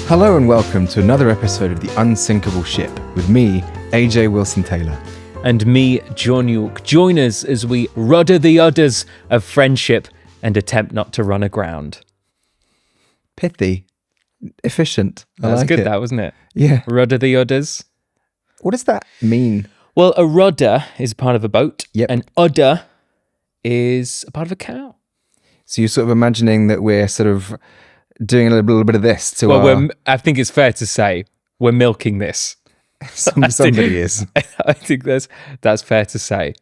Hello and welcome to another episode of the Unsinkable Ship with me, AJ Wilson-Taylor. And me, John York. Join us as we rudder the udders of friendship and attempt not to run aground. Pithy. Efficient. That's like good, it. that, wasn't it? Yeah. Rudder the udders. What does that mean? Well, a rudder is part of a boat. Yep. An udder is a part of a cow. So you're sort of imagining that we're sort of doing a little bit of this to our... I think it's fair to say we're milking this. Somebody is. I think that's fair to say.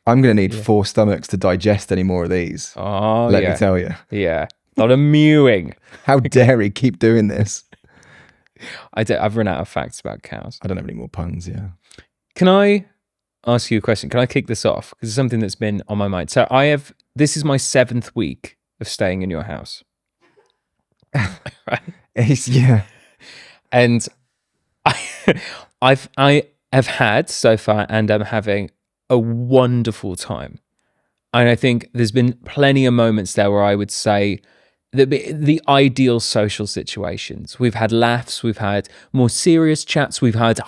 I'm going to need 4 stomachs to digest any more of these. Oh, Let me tell you. Yeah. A lot of mewing. How dare he keep doing this? I've run out of facts about cows. I don't have any more puns, yeah. Can I ask you a question? Can I kick this off? Because it's something that's been on my mind. So this is my 7th week of staying in your house. Right? Yeah. And I have had so far, and I'm having a wonderful time. And I think there's been plenty of moments there where I would say the ideal social situations. We've had laughs, we've had more serious chats, we've had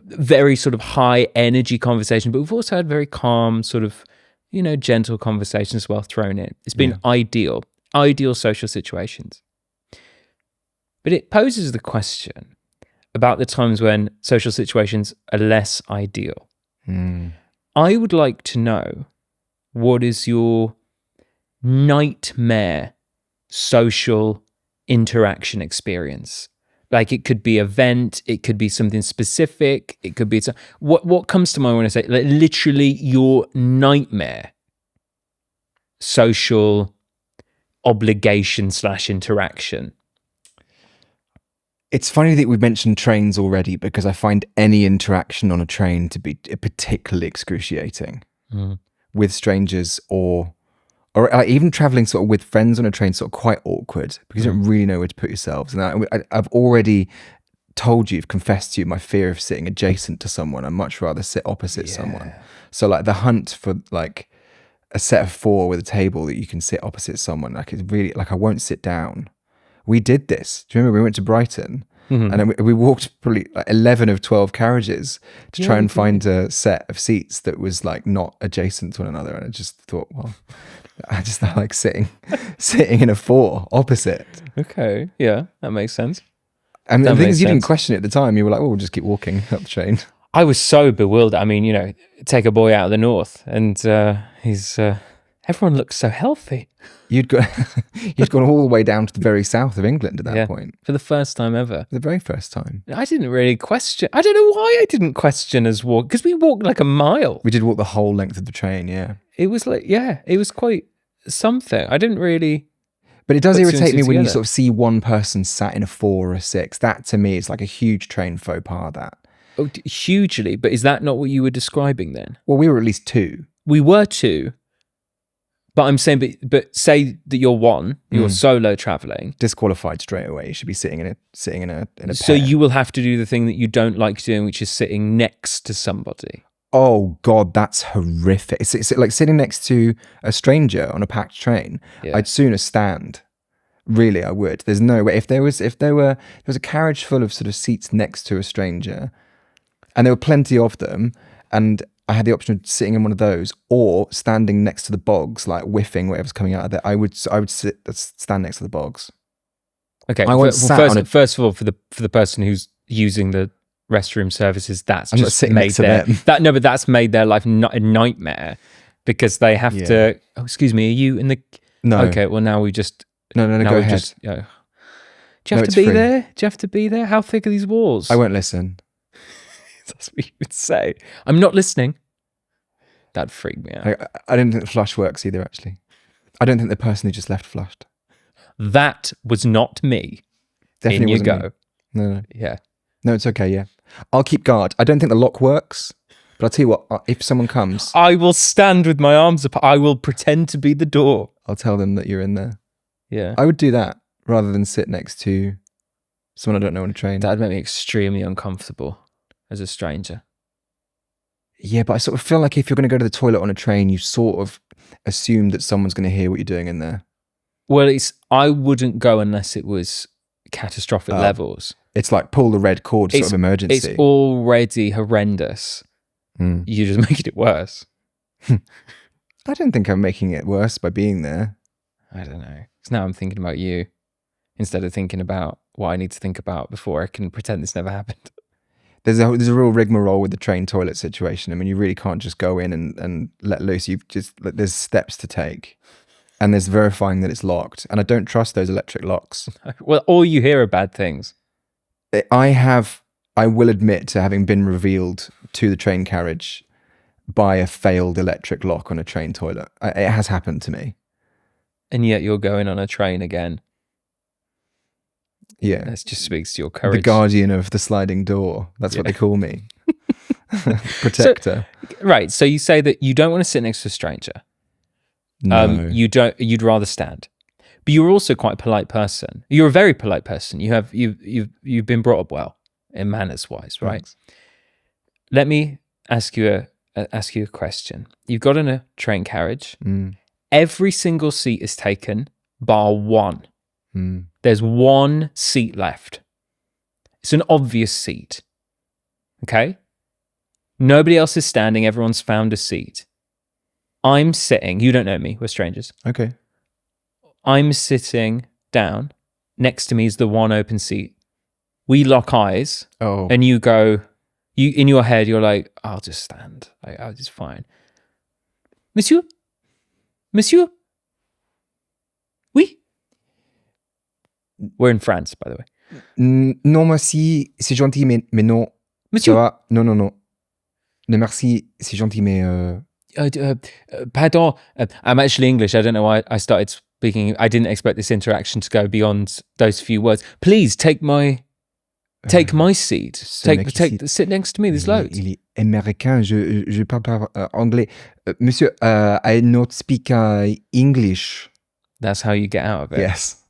very sort of high energy conversation, but we've also had very calm, sort of, gentle conversations as well thrown in. It's been ideal social situations. But it poses the question about the times when social situations are less ideal. I would like to know, what is your nightmare social interaction experience? Like, it could be an event, it could be something specific, it could be what comes to mind when I say literally your nightmare social obligation / interaction. It's funny that we've mentioned trains already, because I find any interaction on a train to be particularly excruciating with strangers or even traveling sort of with friends on a train, sort of quite awkward because you don't really know where to put yourselves. And I've already confessed to you my fear of sitting adjacent to someone. I'd much rather sit opposite someone. So like the hunt for like a set of 4 with a table that you can sit opposite someone, like it's really like I won't sit down. We did this. Do you remember we went to Brighton and then we walked probably like 11 of 12 carriages to try and find a set of seats that was like not adjacent to one another. And I just thought, well, I just like sitting in a 4 opposite. Okay, yeah, that makes sense. And the thing is, you didn't question it at the time. You were like, oh, we'll just keep walking up the train. I was so bewildered. I mean, take a boy out of the north, and everyone looks so healthy. You'd gone all the way down to the very south of England at that point. For the first time ever. The very first time. I didn't really question. I don't know why I didn't question us walk, because we walked like a mile. We did walk the whole length of the train, yeah. It was like, it was quite something. I didn't really. But it does irritate me when you together. sort of see one person sat in a 4 or a 6. That to me is like a huge train faux pas, that. Oh, hugely. But is that not what you were describing then? Well, we were at least 2. We were 2. But I'm saying, but say that you're 1, you're solo traveling. Disqualified straight away. You should be sitting in a pair. So you will have to do the thing that you don't like doing, which is sitting next to somebody. Oh God, that's horrific. It's like sitting next to a stranger on a packed train. Yeah. I'd sooner stand. Really, I would. There's no way. If there was a carriage full of sort of seats next to a stranger, and there were plenty of them, and I had the option of sitting in one of those or standing next to the bogs, like whiffing whatever's coming out of there, I would stand next to the bogs. Okay. First of all, for the person who's using the restroom services, that's I'm just made that's made their life a nightmare, because they have to. Oh, excuse me. Are you in the? No. Okay. Well, now we just. No. Go ahead. Do you have to be there? Do you have to be there? How thick are these walls? I won't listen. That's what you would say. I'm not listening. That'd freak me out. I don't think the flush works either, actually. I don't think the person who just left flushed. That was not me. Definitely In you wasn't go. Me. No. Yeah. No, it's okay, yeah. I'll keep guard. I don't think the lock works, but I'll tell you what, if someone comes... I will stand with my arms up. I will pretend to be the door. I'll tell them that you're in there. Yeah. I would do that rather than sit next to someone I don't know on a train. That'd make me extremely uncomfortable as a stranger. Yeah, but I sort of feel like if you're going to go to the toilet on a train, you sort of assume that someone's going to hear what you're doing in there. Well, I wouldn't go unless it was catastrophic levels. It's like pull the red cord sort of emergency. It's already horrendous. You're just making it worse. I don't think I'm making it worse by being there. I don't know. Because now I'm thinking about you instead of thinking about what I need to think about before I can pretend this never happened. There's a real rigmarole with the train toilet situation. I mean, you really can't just go in and let loose. There's steps to take. And there's verifying that it's locked. And I don't trust those electric locks. Well, all you hear are bad things. I will admit to having been revealed to the train carriage by a failed electric lock on a train toilet. It has happened to me. And yet you're going on a train again. Yeah. That just speaks to your courage. The guardian of the sliding door. That's what they call me. Protector. Right. So you say that you don't want to sit next to a stranger. No. You'd rather stand. But you're also quite a polite person. You're a very polite person. You've been brought up well in manners wise, right? Thanks. Let me ask you a question. You've got in a train carriage. Every single seat is taken bar one. There's one seat left. It's an obvious seat. Okay? Nobody else is standing. Everyone's found a seat. I'm sitting. You don't know me. We're strangers. Okay. I'm sitting down. Next to me is the one open seat. We lock eyes. Oh. And you go, in your head, you're like, I'll just stand. I'll just fine. Monsieur? Oui? We're in France, by the way. Non, merci, c'est gentil, mais non. Monsieur? Ça va? Non. Non, merci, c'est gentil, mais... Pardon. I'm actually English. I don't know why I started speaking. I didn't expect this interaction to go beyond those few words. Please take my seat. Sit next to me. There's loads. Il est américain. Je parle pas anglais. Monsieur, I not speak English. That's how you get out of it. Yes,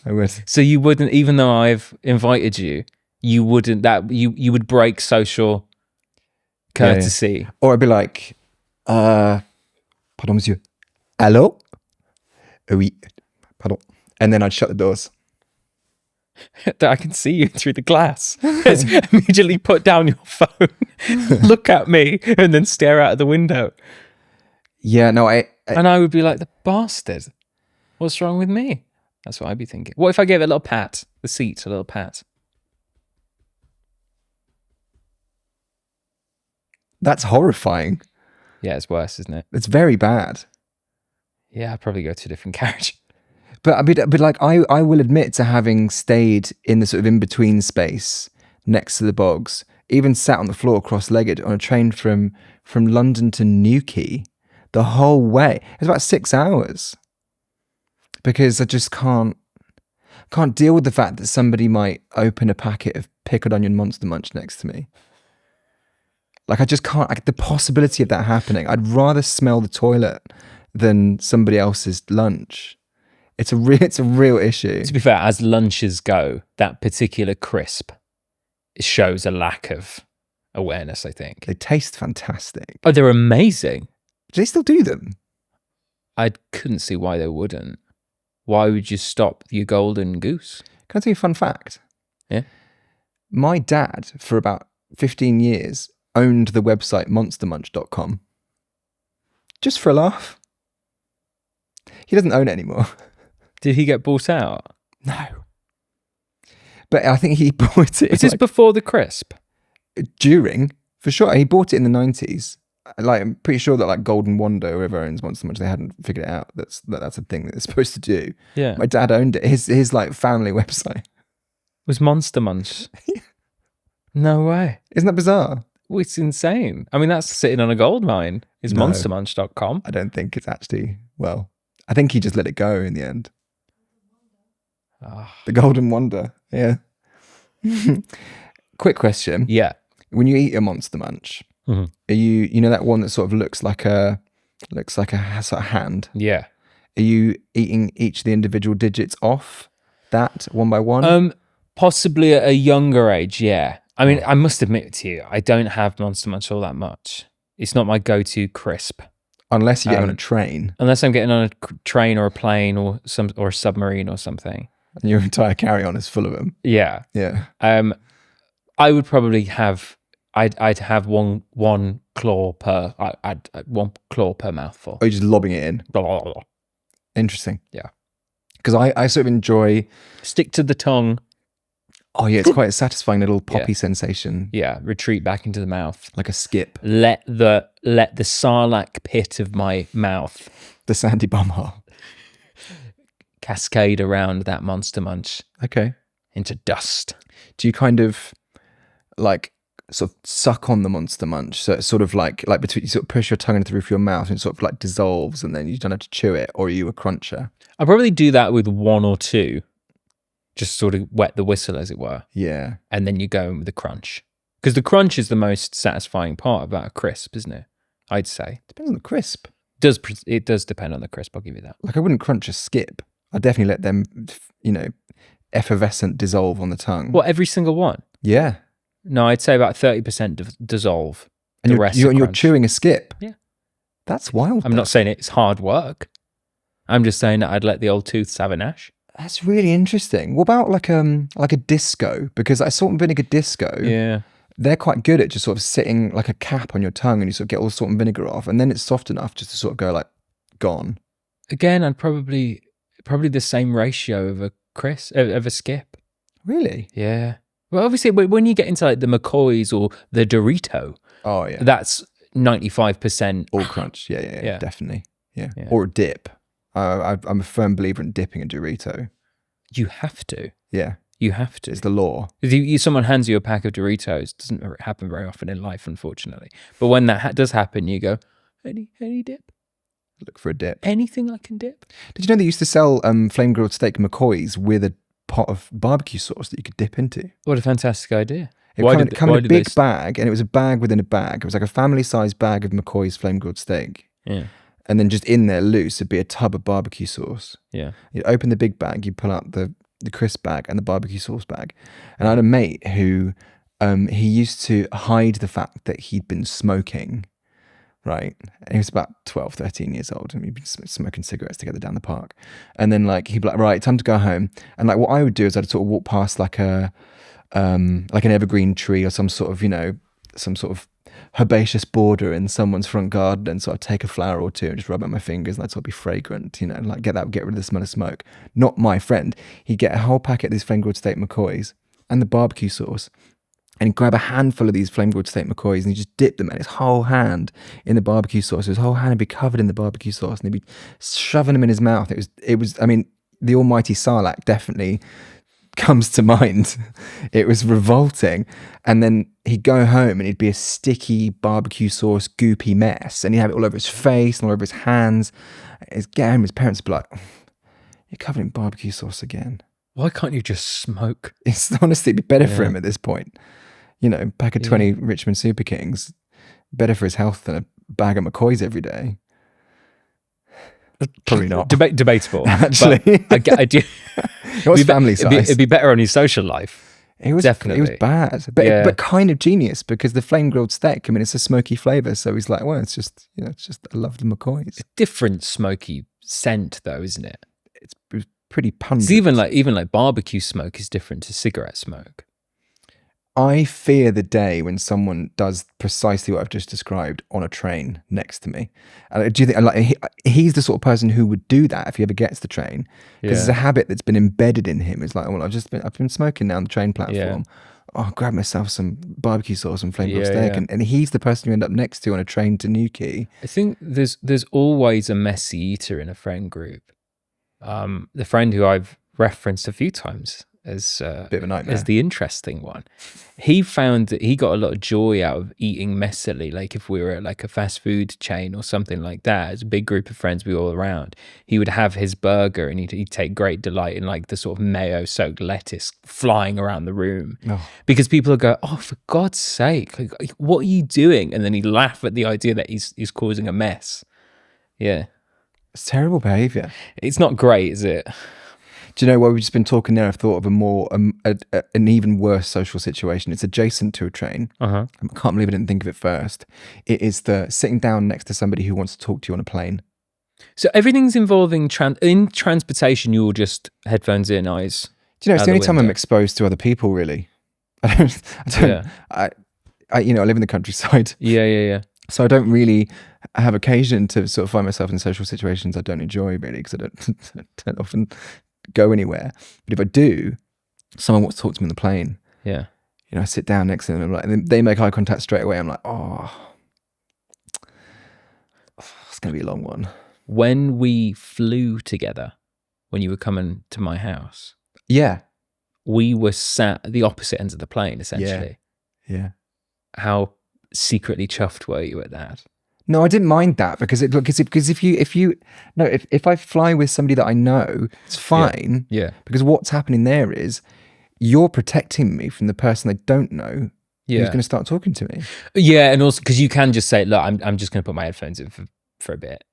I would. So you wouldn't, even though I've invited you, you wouldn't. You would break social courtesy. Yeah. Or I'd be like, pardon, monsieur. Allô? Oui. Pardon. And then I'd shut the doors. I can see you through the glass. Immediately put down your phone, look at me, and then stare out of the window. Yeah, no, and I would be like, the bastard. What's wrong with me? That's what I'd be thinking. What if I gave it a little pat? The seat, a little pat. That's horrifying. Yeah, it's worse, isn't it? It's very bad. Yeah, I'd probably go to a different carriage. But like I will admit to having stayed in the sort of in-between space next to the bogs, even sat on the floor cross-legged on a train from London to Newquay the whole way. It was about 6 hours. Because I just can't deal with the fact that somebody might open a packet of pickled onion Monster Munch next to me. Like I just can't, the possibility of that happening. I'd rather smell the toilet than somebody else's lunch. It's a real issue. To be fair, as lunches go, that particular crisp shows a lack of awareness, I think. They taste fantastic. Oh, they're amazing. Do they still do them? I couldn't see why they wouldn't. Why would you stop your golden goose? Can I tell you a fun fact? Yeah. My dad, for about 15 years, owned the website monstermunch.com. Just for a laugh. He doesn't own it anymore. Did he get bought out? No. But I think he bought it. Was this before the crisp? During, for sure. He bought it in the 90s. Like, I'm pretty sure that like Golden Wonder, whoever owns Monster Munch, they hadn't figured it out. That's a thing that they're supposed to do. Yeah. My dad owned it. His like family website was Monster Munch. No way. Isn't that bizarre? Well, it's insane. I mean, that's sitting on a gold mine. Is No. monstermunch.com. I don't think it's actually, well, I think he just let it go in the end. Oh. The Golden Wonder. Yeah. Quick question. Yeah. When you eat a Monster Munch, Mm-hmm. are you know that one that sort of looks like a sort of hand? Yeah. Are you eating each of the individual digits off that one by one? Possibly at a younger age, yeah. I mean, I must admit to you, I don't have Monster Munch all that much. It's not my go-to crisp. Unless you get on a train. Unless I'm getting on a train or a plane or a submarine or something. And your entire carry-on is full of them. Yeah. Yeah. I would probably have. I'd have one claw per. I'd 1 claw per mouthful. Or you're just lobbing it in. Blah, blah, blah. Interesting. Yeah. Because I sort of enjoy. Stick to the tongue. Oh yeah, it's quite a satisfying little poppy sensation. Yeah. Retreat back into the mouth. Like a skip. Let the sarlacc pit of my mouth, The sandy bumhole. cascade around that monster munch. Okay. Into dust. Do you kind of like sort of suck on the monster munch? So it's sort of like between you sort of push your tongue into the roof of your mouth and it sort of like dissolves and then you don't have to chew it, or are you a cruncher? I'll probably do that with 1 or 2. Just sort of wet the whistle, as it were. Yeah. And then you go in with the crunch. Because the crunch is the most satisfying part about a crisp, isn't it? I'd say. Depends on the crisp. It does depend on the crisp, I'll give you that. Like I wouldn't crunch a skip. I'd definitely let them, effervescent dissolve on the tongue. What, every single one? Yeah. No, I'd say about 30% dissolve. And The rest are you're crunch. chewing a skip. Yeah. That's wild. I'm not saying it's hard work. I'm just saying that I'd let the old tooths have a gnash. That's really interesting. What about like a disco? Because I salt and vinegar disco. Yeah. They're quite good at just sort of sitting like a cap on your tongue and you sort of get all the salt and vinegar off, and then it's soft enough just to sort of go like gone. Again, I'd probably the same ratio of a skip. Really? Yeah. Well, obviously, when you get into like the McCoys or the Dorito, Oh yeah. that's 95%. All crunch. Yeah, definitely. Yeah. Yeah. Or a dip. I'm a firm believer in dipping a Dorito. You have to. Yeah. You have to. It's the law. If someone hands you a pack of Doritos, it doesn't happen very often in life, unfortunately. But when that does happen, you go, any dip? Look for a dip. Anything I can dip? Did you know they used to sell flame grilled steak McCoys with a pot of barbecue sauce that you could dip into? What a fantastic idea. It come in a big bag, and it was a bag within a bag. It was like a family-sized bag of McCoy's flame grilled steak. Yeah. And then just in there loose would be a tub of barbecue sauce. Yeah. You'd open the big bag, you'd pull out the crisp bag and the barbecue sauce bag. And I had a mate who he used to hide the fact that he'd been smoking, right? And he was about 12, 13 years old, and we'd been smoking cigarettes together down the park. And then like he'd be like, right, time to go home. And like what I would do is I'd sort of walk past like an evergreen tree or some sort of herbaceous border in someone's front garden and sort of take a flower or two and just rub it on my fingers, and that'd sort of be fragrant, and like get rid of the smell of smoke. Not my friend. He'd get a whole packet of these flame grilled steak McCoys and the barbecue sauce, and he'd grab a handful of these flame grilled steak McCoys and he'd just dip them, and his whole hand in the barbecue sauce. His whole hand would be covered in the barbecue sauce, and he'd be shoving them in his mouth. It was. I mean, the almighty Sarlacc definitely comes to mind. It was revolting. And then he'd go home and he'd be a sticky barbecue sauce goopy mess, and he'd have it all over his face and all over his hands. His parents would be like, you're covered in barbecue sauce again. Why can't you just smoke? It's honestly be better for him at this point. Pack of 20 Richmond Super Kings, better for his health than a bag of McCoys every day. Probably not. Debatable. Actually. But I do. It was family size. It'd be better on his social life. It was Definitely. It was bad, but kind of genius, because the flame grilled steak, I mean, it's a smoky flavor. So he's like, well, it's just I love the McCoys. Different smoky scent, though, isn't it? It was pretty pungent. It's even like barbecue smoke is different to cigarette smoke. I fear the day when someone does precisely what I've just described on a train next to me. Do you think he's the sort of person who would do that if he ever gets the train? Because it's a habit that's been embedded in him. It's like, well, I've been smoking now on the train platform. Yeah. Oh, I'll grab myself some barbecue sauce and flame grilled steak, and he's the person you end up next to on a train to Newquay. I think there's always a messy eater in a friend group. The friend who I've referenced a few times as Bit of a nightmare. as the interesting one. He found that he got a lot of joy out of eating messily. Like if we were at like a fast food chain or something like that, as a big group of friends we were all around, he would have his burger and he'd take great delight in like the sort of mayo-soaked lettuce flying around the room. Oh. Because people would go, oh, for God's sake, like, what are you doing? And then he'd laugh at the idea that he's causing a mess. Yeah. It's terrible behaviour. It's not great, is it? Do you know, while we've just been talking there, I've thought of a more an even worse social situation. It's adjacent to a train. Uh-huh. I can't believe I didn't think of it first. It is the sitting down next to somebody who wants to talk to you on a plane. So everything's involving in transportation. You're just headphones in, eyes. Do you know, it's out the only the time I'm window. exposed to other people, really. I don't, I live in the countryside, Yeah. so I don't really have occasion to sort of find myself in social situations I don't enjoy, really, because I don't often go anywhere. But if I do, someone wants to talk to me on the plane. Yeah. I sit down next to them, and I'm like, and they make eye contact straight away. I'm like, it's going to be a long one. When we flew together, when you were coming to my house, Yeah. we were sat at the opposite ends of the plane, essentially. Yeah. How secretly chuffed were you at that? No, I didn't mind that because if I fly with somebody that I know, it's fine. Yeah. Because what's happening there is you're protecting me from the person I don't know who's going to start talking to me. Yeah, and also because you can just say, look, I'm just going to put my headphones in for a bit.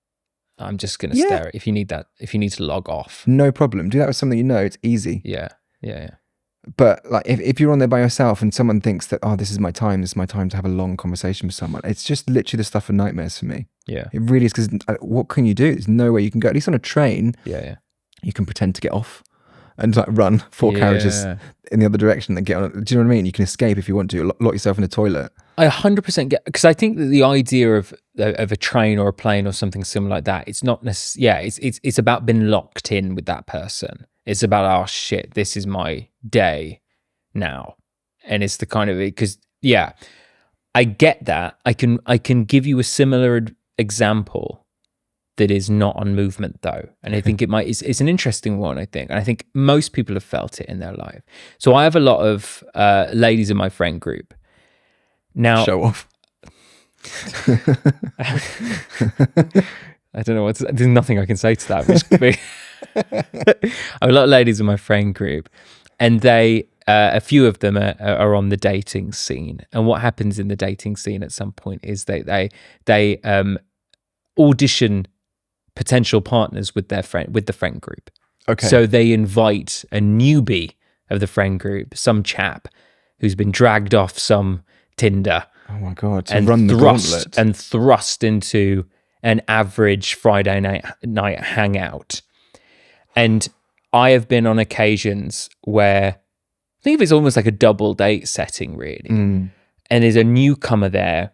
I'm just going to stare. If you need to log off. No problem. Do that with something you know. It's easy. Yeah. But like if you're on there by yourself and someone thinks that, this is my time to have a long conversation with someone, it's just literally the stuff of nightmares for me. Yeah. It really is, because what can you do? There's nowhere you can go. At least on a train, you can pretend to get off and like run 4 carriages in the other direction and get on. Do you know what I mean? You can escape if you want to. Lock yourself in a toilet. I 100% get, because I think that the idea of a train or a plane or something similar like that, it's not necessarily, it's about being locked in with that person. It's about, oh shit, this is my day now. And it's the kind of, because I get that. I can give you a similar example that is not on movement though. And I think it's an interesting one, I think. And I think most people have felt it in their life. So I have a lot of ladies in my friend group. Now, Show off. I don't know there's nothing I can say to that. Which could be I have a lot of ladies in my friend group, and they, a few of them are on the dating scene. And what happens in the dating scene at some point is they audition potential partners with the friend group. Okay. So they invite a newbie of the friend group, some chap who's been dragged off some Tinder. Oh my God. To run the gauntlet. And thrust into an average Friday night hangout. And I have been on occasions where I think it's almost like a double date setting, really. And there's a newcomer there,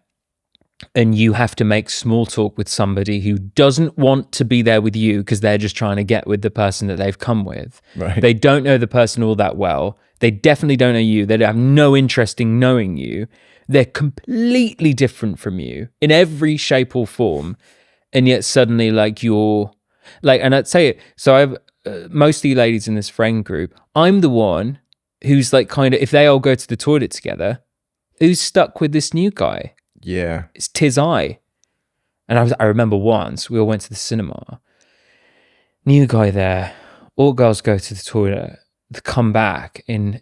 and you have to make small talk with somebody who doesn't want to be there with you because they're just trying to get with the person that they've come with. Right. They don't know the person all that well. They definitely don't know you. They have no interest in knowing you. They're completely different from you in every shape or form. And yet suddenly, like, you're like, and I'd say it. So I have mostly ladies in this friend group. I'm the one who's like, kind of, if they all go to the toilet together, who's stuck with this new guy. Yeah. It's tis I. And I remember once we all went to the cinema. New guy there. All girls go to the toilet. They come back and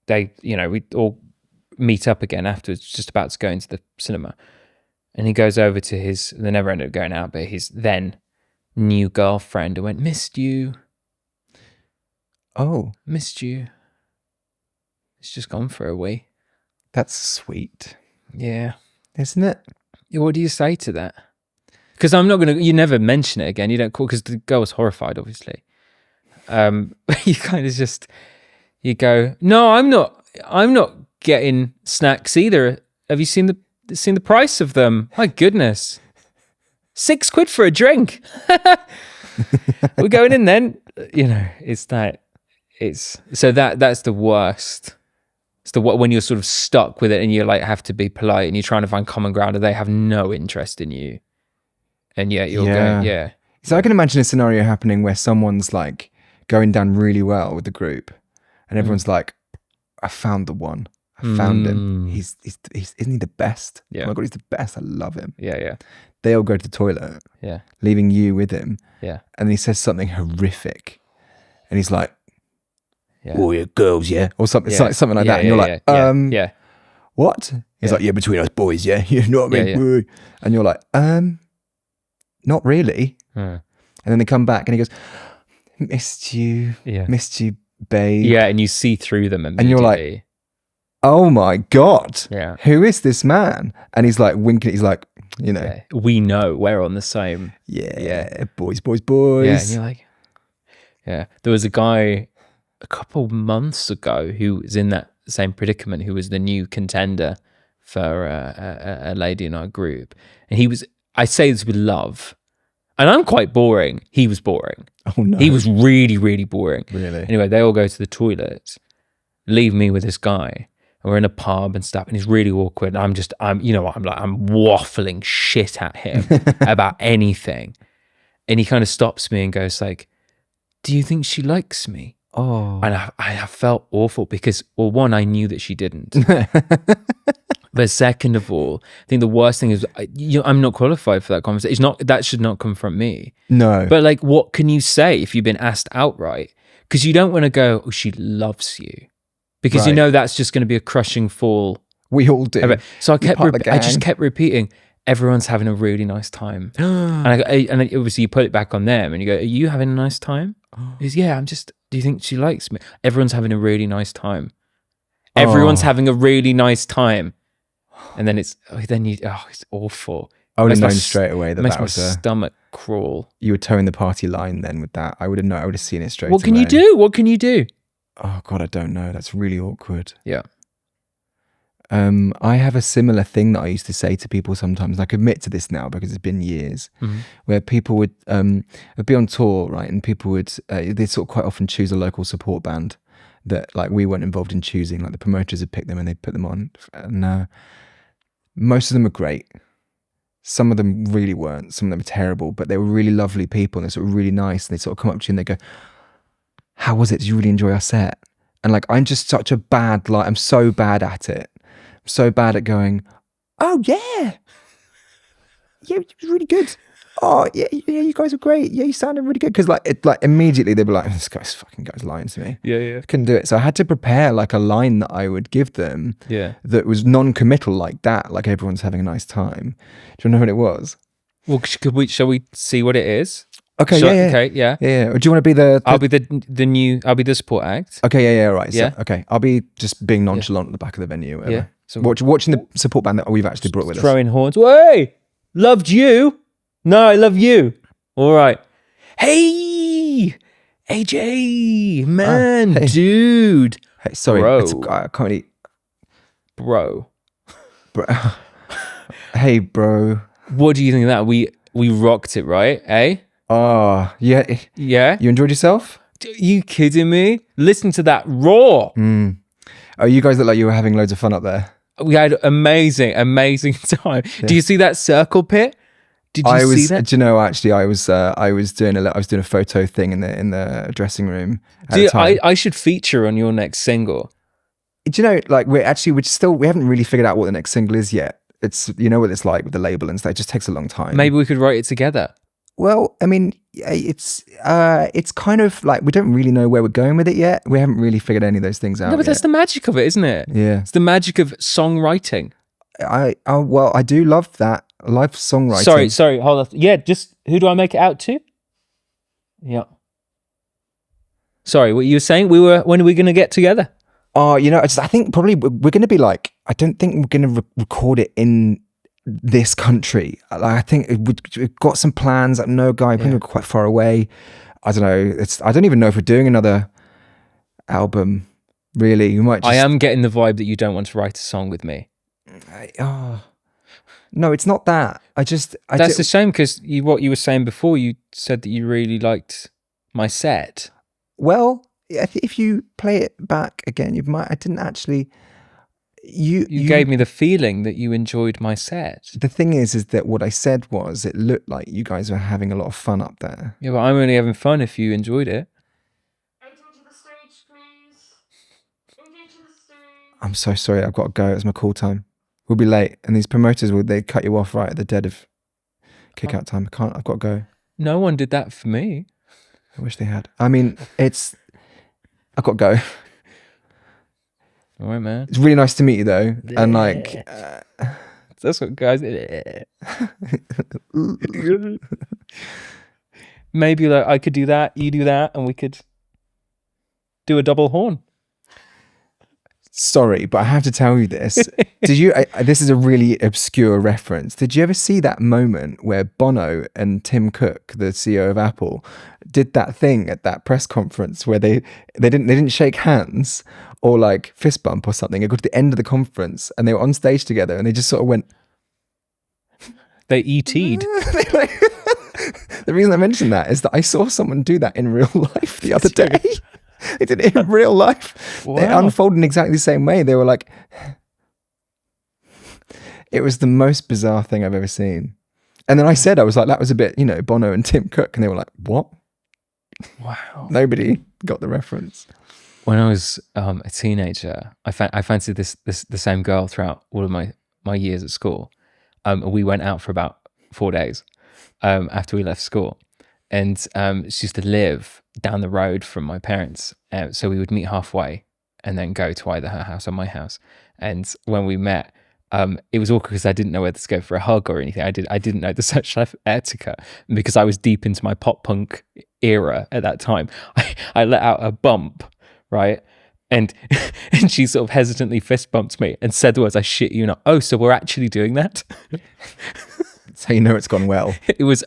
we all meet up again afterwards, just about to go into the cinema. And he goes over to they never ended up going out, but his then new girlfriend and went, missed you. Oh. Missed you. It's just gone for a wee. That's sweet. Yeah. Isn't it? What do you say to that? Because you never mention it again. You don't call, because the girl was horrified, obviously. You kind of just, you go, no, I'm not getting snacks either. Have you seen the price of them? My goodness. £6 for a drink. We're going in then. That's the worst. It's when you're sort of stuck with it and you like have to be polite and you're trying to find common ground and they have no interest in you. And yet you're going. So I can imagine a scenario happening where someone's like going down really well with the group and everyone's like, I found the one. I found him. He's isn't he the best? Yeah. Oh my God, he's the best. I love him. Yeah. They all go to the toilet. Yeah. Leaving you with him. Yeah. And he says something horrific. And he's like, yeah. Oh, yeah, girls, yeah. Or something, Yeah. something like that. And you're like, yeah. What? He's like, yeah, between us boys, yeah. You know what I mean? Yeah. And you're like, not really. And then they come back and he goes, missed you, babe. Yeah, and you see through them immediately. And you're like, oh my God. Yeah. Who is this man? And he's like winking. He's like, you know. Yeah. We know we're on the same. Yeah. Boys. Yeah. And you're like, yeah. There was a guy a couple months ago who was in that same predicament, who was the new contender for a lady in our group. And he was, I say this with love, and I'm quite boring. He was boring. Oh no. He was really, really boring. Really? Anyway, they all go to the toilet, leave me with this guy, and we're in a pub and stuff, and it's really awkward. I'm waffling shit at him about anything. And he kind of stops me and goes like, do you think she likes me? Oh. And I felt awful because, well, one, I knew that she didn't. But second of all, I think the worst thing is I'm not qualified for that conversation. That should not come from me. No. But like, what can you say if you've been asked outright? Because you don't want to go, oh, she loves you. Because you know that's just going to be a crushing fall. We all do. So I just kept repeating, everyone's having a really nice time. and obviously you put it back on them and you go, are you having a nice time? He goes, yeah, do you think she likes me? Everyone's having a really nice time. Everyone's having a really nice time. And then it's awful. I would have known straight away that makes that was my stomach crawl. You were towing the party line then with that. I would have known. I would have seen it straight away. What can you do? What can you do? Oh God, I don't know. That's really awkward. Yeah. I have a similar thing that I used to say to people sometimes. I admit to this now because it's been years, where people would be on tour, right? And people would they sort of quite often choose a local support band that like we weren't involved in choosing. Like the promoters would pick them and they'd put them on. And most of them were great. Some of them really weren't. Some of them were terrible, but they were really lovely people and they're sort of really nice. And they sort of come up to you and they go, how was it? Did you really enjoy our set? And like, I'm just such a bad, like, I'm so bad at it. I'm so bad at going, oh yeah. Yeah, it was really good. Oh yeah, you guys were great. Yeah, you sounded really good. Because like immediately they'd be like, this guy's lying to me. Yeah. Couldn't do it. So I had to prepare like a line that I would give them. Yeah. That was non-committal like that. Like everyone's having a nice time. Do you know what it was? Well, shall we see what it is? Okay, yeah. Okay, yeah. Or do you want to be the I'll be I'll be the support act. Okay, yeah, right. Yeah. So, okay, I'll be just being nonchalant at the back of the venue. Whatever. Yeah. So watching the support band that we've actually brought with us. Throwing horns. Hey, loved you. No, I love you. All right. Hey, AJ, man, hey. dude. Hey, sorry, bro. I can't eat. Bro. Hey, bro. What do you think of that? We rocked it, right? Eh? Oh, yeah. Yeah. You enjoyed yourself? Are you kidding me? Listen to that roar. Oh, you guys look like you were having loads of fun up there. We had amazing time. Yeah. Do you see that circle pit? Did you see that? Do you know? Actually, I was doing a photo thing in the dressing room. I should feature on your next single. Do you know? Like we haven't really figured out what the next single is yet. It's what it's like with the label and stuff. It just takes a long time. Maybe we could write it together. Well, I mean, it's kind of like we don't really know where we're going with it yet. We haven't really figured any of those things out. No, but that's the magic of it, isn't it? Yeah, it's the magic of songwriting. I do love that. I love songwriting. Sorry, hold on. Yeah, just who do I make it out to? Yeah. Sorry, what you were saying? When are we going to get together? Oh, I think probably we're going to be like, I don't think we're going to record it in this country. Like, I think we've got some plans. No, guy, I think we're quite far away. I don't know. I don't even know if we're doing another album. Really, we might. I am getting the vibe that you don't want to write a song with me. No, it's not that. That's a shame because what you were saying before, you said that you really liked my set. Well, if you play it back again, I didn't actually. You gave me the feeling that you enjoyed my set. The thing is that what I said was it looked like you guys were having a lot of fun up there. Yeah, but I'm only having fun if you enjoyed it. Enter to the stage, please. Enter to the stage. I'm so sorry. I've got to go. It's my call time. We'll be late, and these promoters they cut you off right at the dead of kick out time. I've got to go. No one did that for me. I wish they had. I mean, I've got to go. All right, man. It's really nice to meet you, though. And like, that's what guys. Maybe like I could do that, you do that, and we could do a double horn. Sorry, but I have to tell you this. Did you? This is a really obscure reference. Did you ever see that moment where Bono and Tim Cook, the CEO of Apple, did that thing at that press conference where they didn't shake hands or like fist bump or something? They got to the end of the conference and they were on stage together and they just sort of went. They ET'd. The reason I mention that is that I saw someone do that in real life the other day. They did it in real life. Wow. It unfolded in exactly the same way. They were like, it was the most bizarre thing I've ever seen. And then I said, I was like, that was a bit, Bono and Tim Cook. And they were like, what? Wow. Nobody got the reference. When I was a teenager, I fancied the same girl throughout all of my years at school. We went out for about 4 days after we left school. And she used to live down the road from my parents. So we would meet halfway and then go to either her house or my house. And when we met, it was awkward because I didn't know whether to go for a hug or anything. I didn't know the social etiquette. And because I was deep into my pop punk era at that time, I let out a bump, right? And she sort of hesitantly fist bumped me and said the words, "I shit you not." Oh, so we're actually doing that? That's how you know it's gone well. It was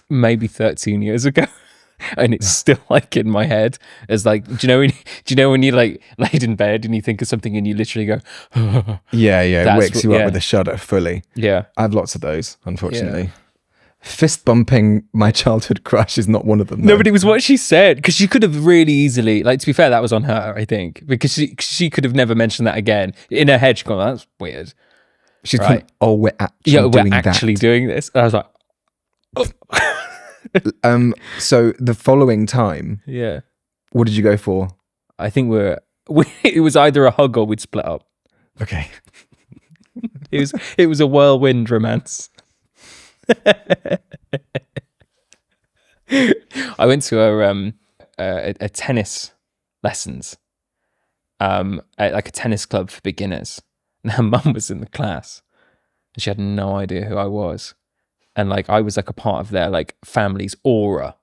maybe 13 years ago. And it's still like in my head as like, do you know when you like laid in bed and you think of something and you literally go, Yeah, it wakes you up yeah. with a shudder fully. Yeah. I have lots of those, unfortunately. Fist bumping my childhood crush is not one of them. No, but it was what she said, because she could have really easily, like, to be fair, that was on her, I think, because she could have never mentioned that again. In her head, she's gone, "That's weird." She's right. gone, "Oh, we're actually doing this. And I was like, so the following time, yeah. what did you go for? I think it was either a hug or we'd split up. Okay. It was a whirlwind romance. I went to a tennis lessons at like a tennis club for beginners, and her mum was in the class and she had no idea who I was, and like I was like a part of their like family's aura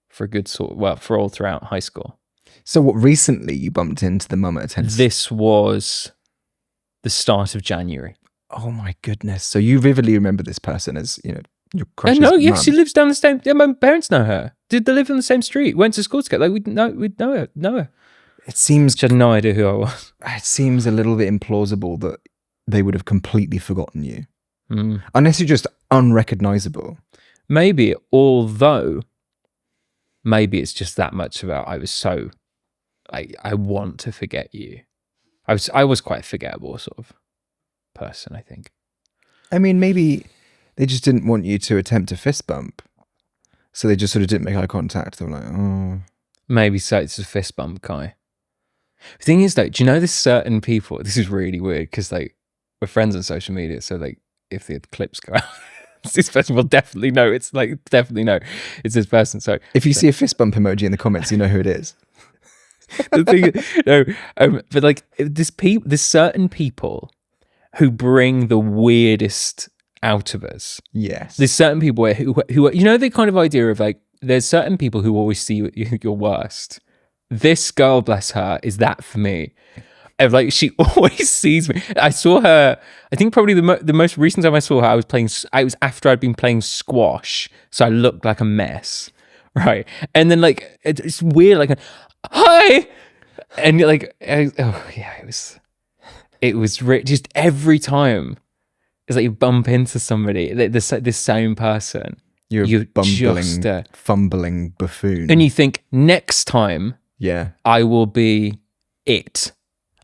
for a good for all throughout high school. So what, recently you bumped into the mum at a tennis? This was the start of January. Oh my goodness. So you vividly remember this person as, your crush's No, yeah, mum. she lives down the same. Yeah, my parents know her. Did they live on the same street? Went to school together. Like we'd know her. It seems She had no idea who I was. It seems a little bit implausible that they would have completely forgotten you. Unless you're just unrecognizable. Maybe, although maybe it's just that much about I was so like I want to forget you. I was quite a forgettable sort of person, I think. I mean, maybe they just didn't want you to attempt a fist bump. So they just sort of didn't make eye contact. They were like, oh. Maybe so it's a fist bump guy. The thing is though, do you know there's certain people, this is really weird because like we're friends on social media, so like if the clips go out, this person will definitely know. It's like definitely know it's this person. So if you see a fist bump emoji in the comments, you know who it is. The thing, but like there's certain people who bring the weirdest out of us. Yes. There's certain people who the kind of idea of like there's certain people who always see your worst. This girl, bless her, is that for me. And like she always sees me. I saw her. I think probably the most recent time I saw her, I was after I'd been playing squash, so I looked like a mess, right? And then like it's weird, like hi, and you're like, it was just every time. It's like you bump into somebody, this same person. You're a bumbling, fumbling buffoon. And you think, next time, yeah, I will be it.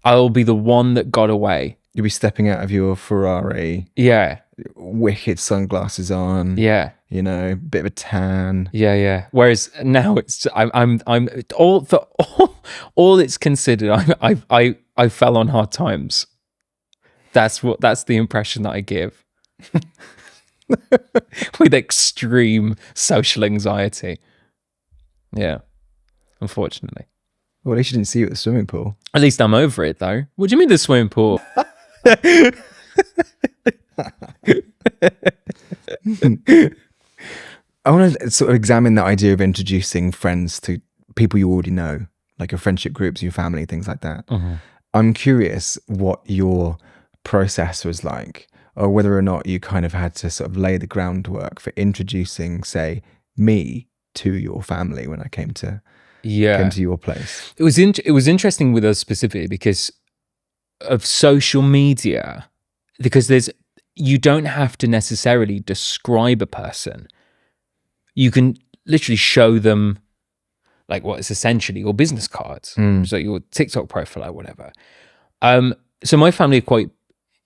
I will be the one that got away. You'll be stepping out of your Ferrari. Yeah. Wicked sunglasses on. Yeah. Bit of a tan. Yeah. Whereas now it's I'm all it's considered. I fell on hard times. That's the impression that I give. With extreme social anxiety. Yeah. Unfortunately. Well, at least you didn't see you at the swimming pool. At least I'm over it, though. What do you mean the swimming pool? I want to sort of examine that idea of introducing friends to people you already know, like your friendship groups, your family, things like that. Mm-hmm. I'm curious what your process was like, or whether or not you kind of had to sort of lay the groundwork for introducing, say, me to your family when I came to your place. It was interesting with us specifically because of social media, because you don't have to necessarily describe a person. You can literally show them like what is essentially your business cards, so your TikTok profile or whatever. So my family are quite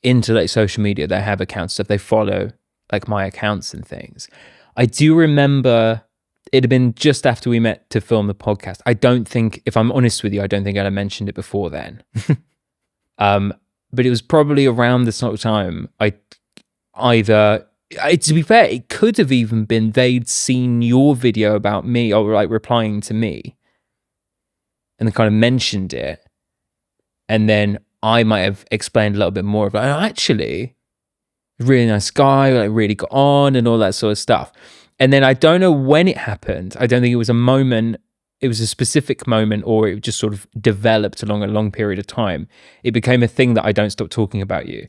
into like social media. They have accounts, stuff. They follow like my accounts and things. I do remember it had been just after we met to film the podcast. I don't think, if I'm honest with you, I don't think I'd have mentioned it before then. But it was probably around the sort of time to be fair, it could have even been they'd seen your video about me or like replying to me and they kind of mentioned it. And then I might have explained a little bit more of like, oh, actually, really nice guy, like really got on and all that sort of stuff. And then I don't know when it happened. I don't think it was a moment. It was a specific moment, or it just sort of developed along a long period of time. It became a thing that I don't stop talking about you.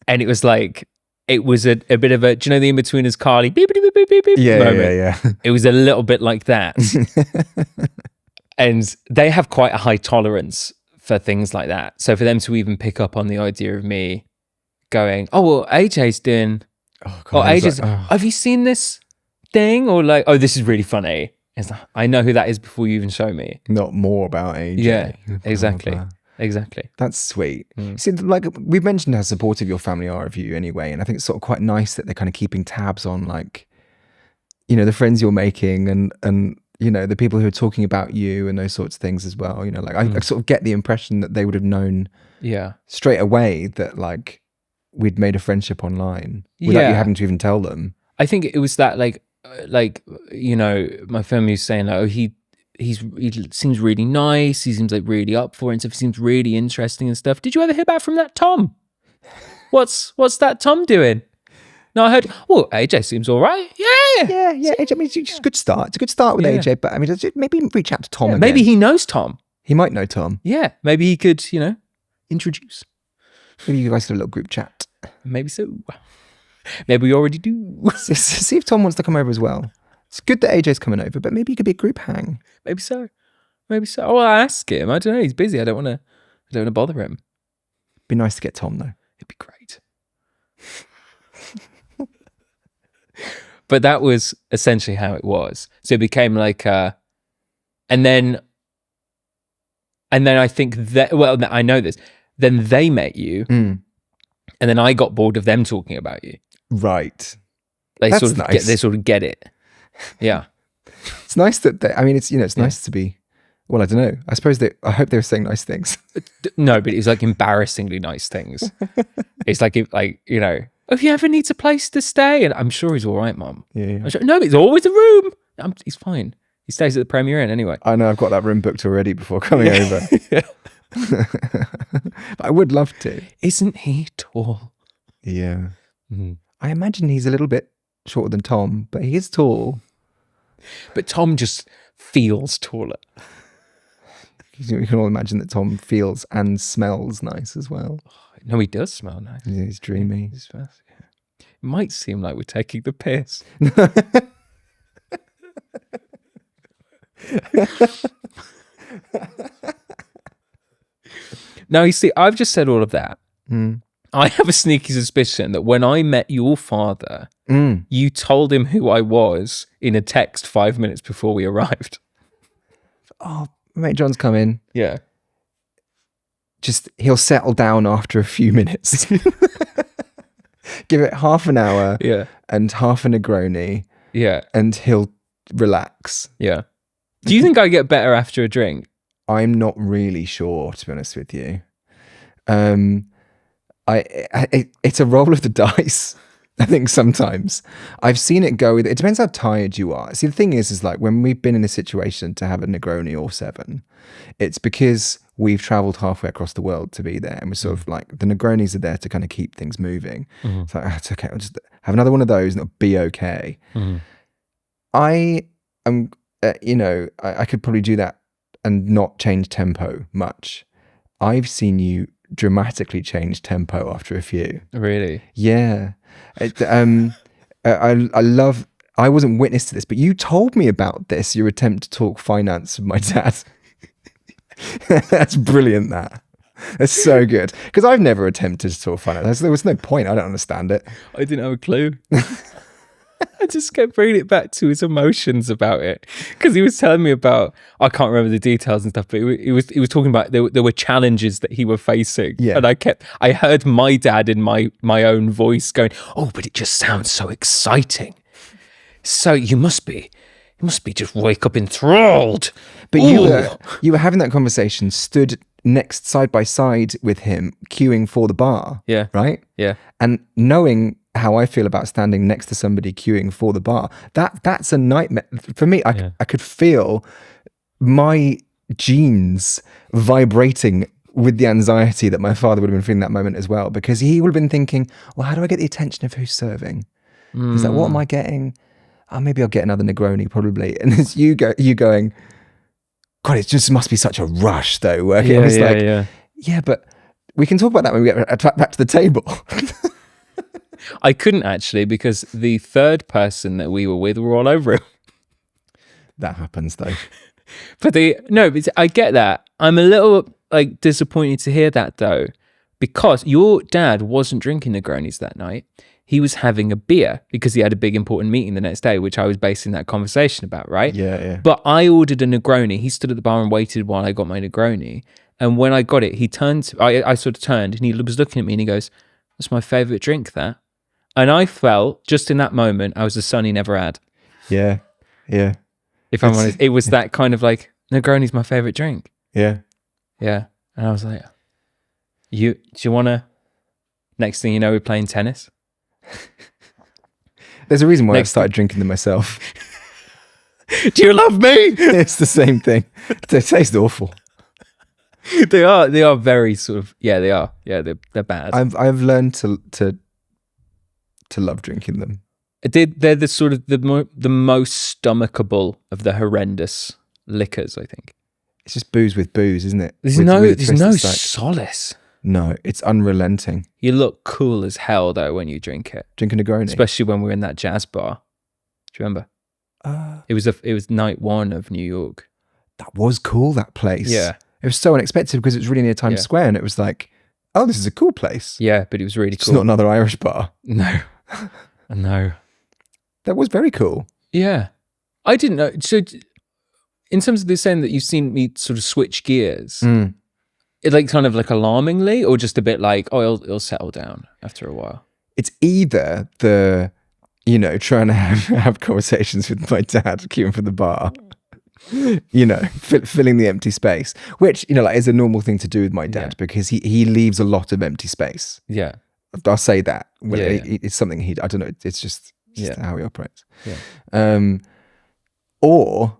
And it was like, it was a bit of a, do you know the In-Betweeners Carly beep, beep, beep, beep, beep, beep moment? Yeah. It was a little bit like that. And they have quite a high tolerance for things like that. So for them to even pick up on the idea of me going, oh, well, AJ's doing, AJ's, have you seen this thing? Or like, oh, this is really funny. It's like, I know who that is before you even show me. Not more about AJ. Yeah, exactly. Exactly. That's sweet. See, like we've mentioned how supportive your family are of you anyway. And I think it's sort of quite nice that they're kind of keeping tabs on like, you know, the friends you're making and you know, the people who are talking about you and those sorts of things as well. You know, like I sort of get the impression that they would have known straight away that like we'd made a friendship online without you having to even tell them. I think it was that like, you know, my family was saying like, oh, he seems really nice. He seems like really up for it and stuff. He seems really interesting and stuff. Did you ever hear back from that Tom? What's that Tom doing? No, I heard, well, AJ seems all right. Yeah. AJ, I mean, it's a good start. It's a good start with AJ, but I mean, maybe reach out to Tom again. Maybe he knows Tom. He might know Tom. Yeah, maybe he could, you know, introduce. Maybe you guys have a little group chat. Maybe so. Maybe we already do. See if Tom wants to come over as well. It's good that AJ's coming over, but maybe it could be a group hang. Maybe so. Oh, I'll ask him. I don't know. He's busy. I don't want to bother him. Be nice to get Tom though. It'd be great. But that was essentially how it was. So it became like, and then I think that, well, I know this. Then they met you, and then I got bored of them talking about you. Right. They sort of get it. Yeah. It's nice that I mean, it's, you know, it's nice to be, well, I don't know. I hope they were saying nice things. No, but it's like embarrassingly nice things. It's like, you know, if you ever need a place to stay, and I'm sure he's all right, Mum. Yeah. Sure, no, it's always a room. He's fine. He stays at the Premier Inn anyway. I know, I've got that room booked already before coming over. But I would love to. Isn't he tall? Yeah. I imagine he's a little bit shorter than Tom, but he is tall. But Tom just feels taller. You can all imagine that Tom feels and smells nice as well. No, he does smell nice. Yeah, he's dreamy. It might seem like we're taking the piss. Now, you see, I've just said all of that. I have a sneaky suspicion that when I met your father, you told him who I was in a text 5 minutes before we arrived. Oh, mate, John's coming. Yeah. Just, he'll settle down after a few minutes. Give it half an hour and half a Negroni. Yeah. And he'll relax. Yeah. Do you think I get better after a drink? I'm not really sure, to be honest with you. It's a roll of the dice. I think sometimes I've seen it go with, it depends how tired you are. See, the thing is like when we've been in a situation to have a Negroni or 7, it's because we've traveled halfway across the world to be there. And we're sort of like, the Negronis are there to kind of keep things moving. It's like, it's okay. I'll just have another one of those and it'll be okay. I am, you know, I could probably do that and not change tempo much. I've seen you dramatically change tempo after a few. Really? Yeah. I love, I wasn't witness to this, but you told me about this, your attempt to talk finance with my dad. That's brilliant, that. That's so good. Because I've never attempted to talk finance. There was no point. I don't understand it. I didn't have a clue. I just kept bringing it back to his emotions about it, because he was telling me about, I can't remember the details and stuff, but he was talking about there were challenges that he were facing. Yeah. And I heard my dad in my own voice going, oh, but it just sounds so exciting. So you must be just wake up enthralled. But you were having that conversation, stood next side by side with him, queuing for the bar. Yeah. Right? Yeah. And knowing how I feel about standing next to somebody queuing for the bar, that's a nightmare for me. I could feel my genes vibrating with the anxiety that my father would have been feeling that moment as well, because he would have been thinking, well, how do I get the attention of who's serving? Is that, what am I getting? Oh, maybe I'll get another Negroni, probably. And as you going, God, it just must be such a rush though. Working. Yeah, but we can talk about that when we get back to the table. I couldn't actually, because the third person that we were with were all over him. That happens though. But I get that. I'm a little disappointed to hear that though, because your dad wasn't drinking Negronis that night. He was having a beer because he had a big important meeting the next day, which I was basing that conversation about, right? Yeah. But I ordered a Negroni. He stood at the bar and waited while I got my Negroni. And when I got it, he turned, I sort of turned and he was looking at me and he goes, that's my favorite drink, that. And I felt just in that moment, I was the son he never had. Yeah. If I'm honest, it was that kind of like, Negroni's my favorite drink. Yeah. Yeah. And I was like, do you want to, next thing you know, we're playing tennis. There's a reason why I've started drinking them myself. Do you love me? It's the same thing. They taste awful. They are very sort of, they are. Yeah, they're bad. I've learned to love drinking them. They're the sort of the most stomachable of the horrendous liquors, I think. It's just booze with booze, isn't it? There's With no twist, it's solace. No, it's unrelenting. You look cool as hell though when you drink it. Drinking a Negroni. Especially when we were in that jazz bar. Do you remember? It was night one of New York. That was cool, that place. Yeah. It was so unexpected because it was really near Times Square, and it was like, oh, this is a cool place. Yeah, but it was really cool. It's not another Irish bar. No. No. That was very cool. Yeah. I didn't know. So in terms of this saying that you've seen me sort of switch gears, it kind of alarmingly, or just a bit like, oh, it'll settle down after a while? It's either the, trying to have conversations with my dad, queuing for the bar, filling the empty space, which, is a normal thing to do with my dad because he leaves a lot of empty space. Yeah. I'll say that. Well, it's something I don't know. It's just how he operates. Yeah. Or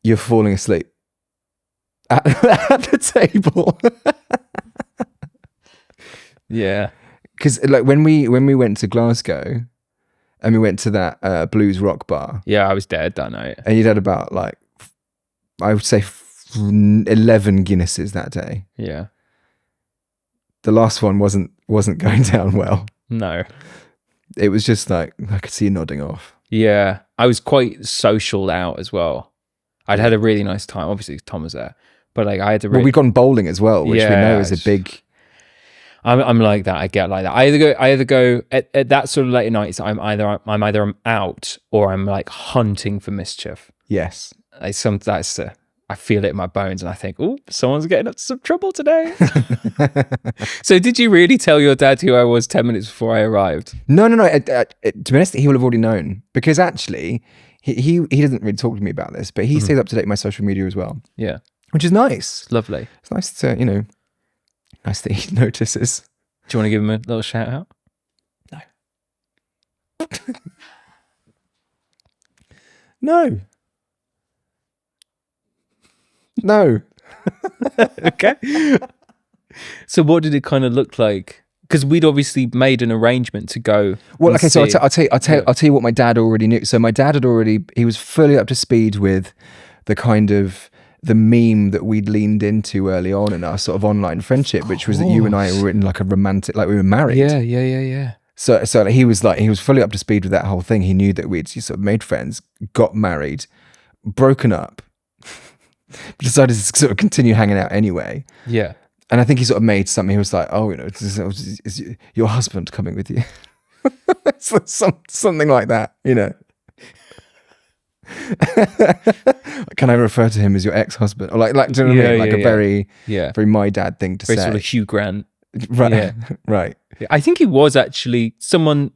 you're falling asleep at the table. Yeah. Because when we went to Glasgow and we went to that blues rock bar. Yeah, I was dead that night. And you'd had about I would say 11 Guinnesses that day. Yeah. The last one wasn't going down well. No. It was just I could see you nodding off. Yeah. I was quite social out as well. I'd had a really nice time. Obviously, Tom was there. But I had to we'd gone bowling as well, which we know is a big... I'm like that. I get like that. I either go at that sort of late at night. I'm either out or I'm hunting for mischief. Yes. I feel it in my bones and I think, oh, someone's getting up to some trouble today. So did you really tell your dad who I was 10 minutes before I arrived? No. To be honest, he will have already known, because actually he doesn't really talk to me about this, but he stays up to date with my social media as well. Yeah. Which is nice. It's lovely. It's nice to, nice that he notices. Do you want to give him a little shout out? No. No. Okay. So what did it kind of look like? Because we'd obviously made an arrangement to go. Well, okay, so I'll tell you what my dad already knew. So my dad he was fully up to speed with the kind of the meme that we'd leaned into early on in our sort of online friendship, which was that you and I were in like a romantic, like we were married. Yeah. So he was fully up to speed with that whole thing. He knew that we'd sort of made friends, got married, broken up, decided to sort of continue hanging out anyway. Yeah. And I think he sort of made something. He was like, "Oh, is your husband coming with you?" Something like that, Can I refer to him as your ex-husband? Or like, do you know what I mean? Like a very my dad thing to very say. Sort of Hugh Grant. Right. Yeah. Right. I think he was actually someone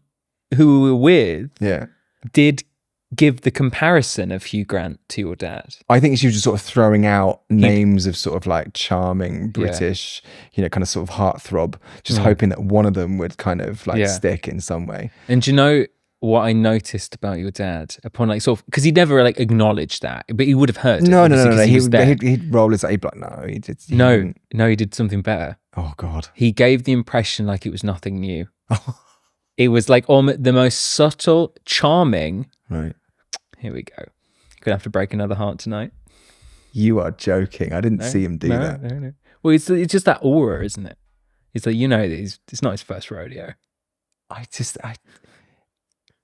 who we were with. Yeah. Did give the comparison of Hugh Grant to your dad. I think she was just sort of throwing out names of sort of like charming British, kind of sort of heartthrob, just hoping that one of them would kind of like stick in some way. And do you know what I noticed about your dad upon like sort of, because he never like acknowledged that, but he would have heard it. No. He'd roll his, he'd be like, no, he did. No, he did something better. Oh God. He gave the impression like it was nothing new. It was like almost the most subtle, charming. Right. Here we go. Gonna have to break another heart tonight. You are joking. I didn't see him do that. No. Well, it's just that aura, isn't it? It's like, it's not his first rodeo.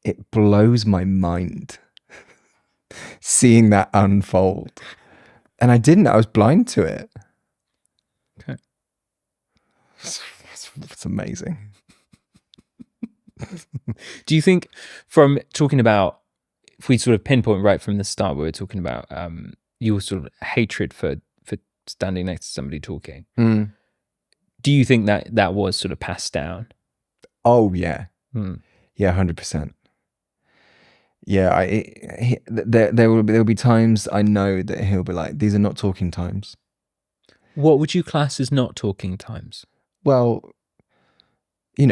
It blows my mind seeing that unfold. And I was blind to it. Okay. It's amazing. Do you think from talking about, if we sort of pinpoint right from the start, we were talking about your sort of hatred for standing next to somebody talking. Do you think that was sort of passed down? Oh yeah. Yeah, 100%. Yeah, there will be times I know that he'll be like, these are not talking times. What would you class as not talking times? Well,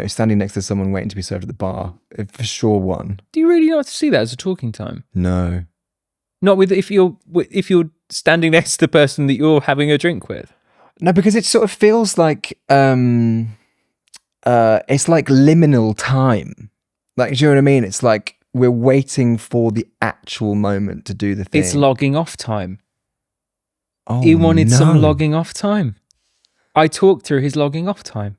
standing next to someone waiting to be served at the bar, for sure one. Do you really not see that as a talking time? No. Not with if you're standing next to the person that you're having a drink with. No, because it sort of feels like it's like liminal time. Like, do you know what I mean? It's like we're waiting for the actual moment to do the thing. It's logging off time. Oh, he wanted some logging off time. I talked through his logging off time.